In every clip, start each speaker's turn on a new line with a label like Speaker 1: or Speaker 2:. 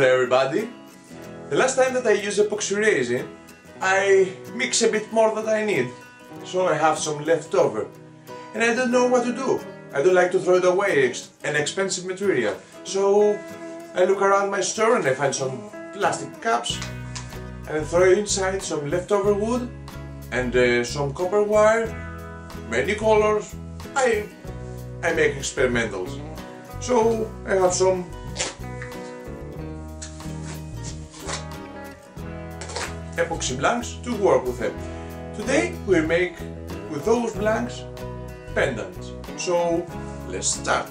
Speaker 1: Hello everybody! The last time that I used epoxy resin, I mixed a bit more than I need, so I have some left over. And I don't know what to do. I don't like to throw it away, it's an expensive material. So I look around my store and I find some plastic cups and throw inside some leftover wood and some copper wire, many colors. I make experimentals. So I have some epoxy blanks to work with them. Today we make with those blanks pendants. So let's start.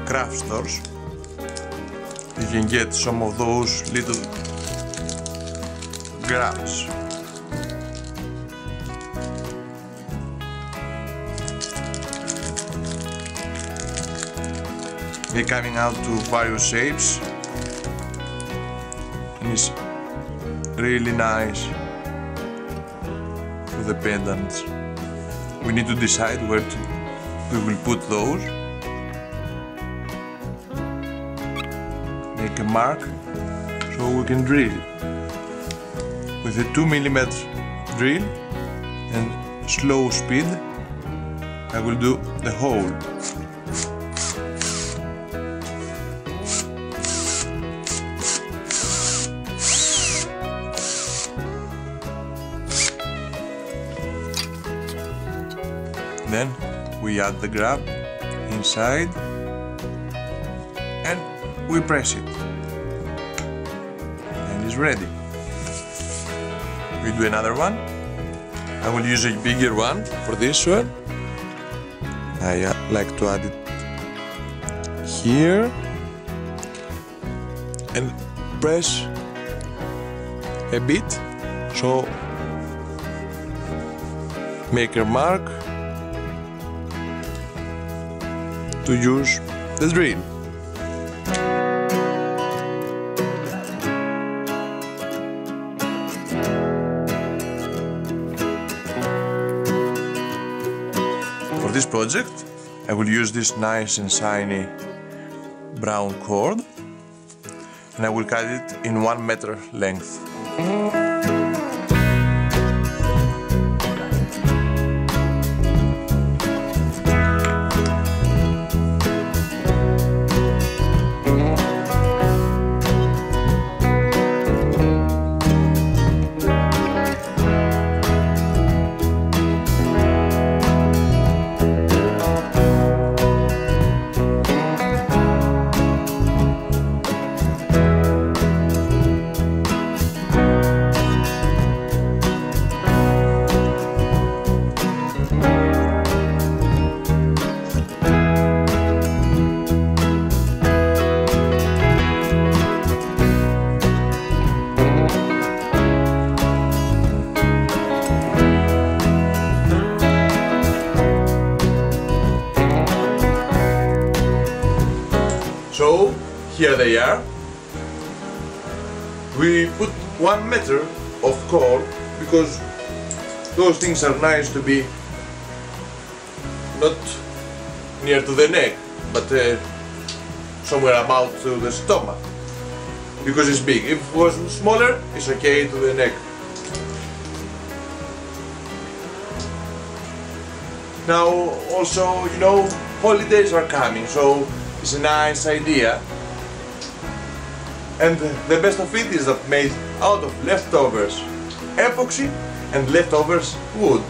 Speaker 1: craft stores. You can get some of those little grabs. They're coming out to various shapes and it's really nice for the pendants. We need to decide where we will put those. Make a mark so we can drill with a 2mm drill and slow speed. I will do the hole. Then we add the grab inside and we press it and it's ready. We do another one. I will use a bigger one for this one. I like to add it here and press a bit, so make a mark to use the drill. For this project, I will use this nice and shiny brown cord and I will cut it in 1 meter length. So here they are. We put 1 meter of cord because those things are nice to be not near to the neck, but somewhere about to the stomach, because it's big. If it was smaller, it's okay to the neck. Now also, you know, holidays are coming, so it's a nice idea. And the best of it is that made out of leftovers epoxy and leftovers wood.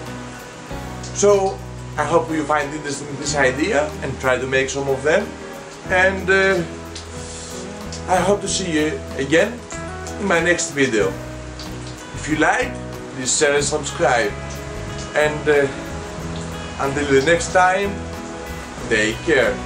Speaker 1: So I hope you find interesting this idea and try to make some of them. And I hope to see you again in my next video. If you like, please share and subscribe. And until the next time, take care.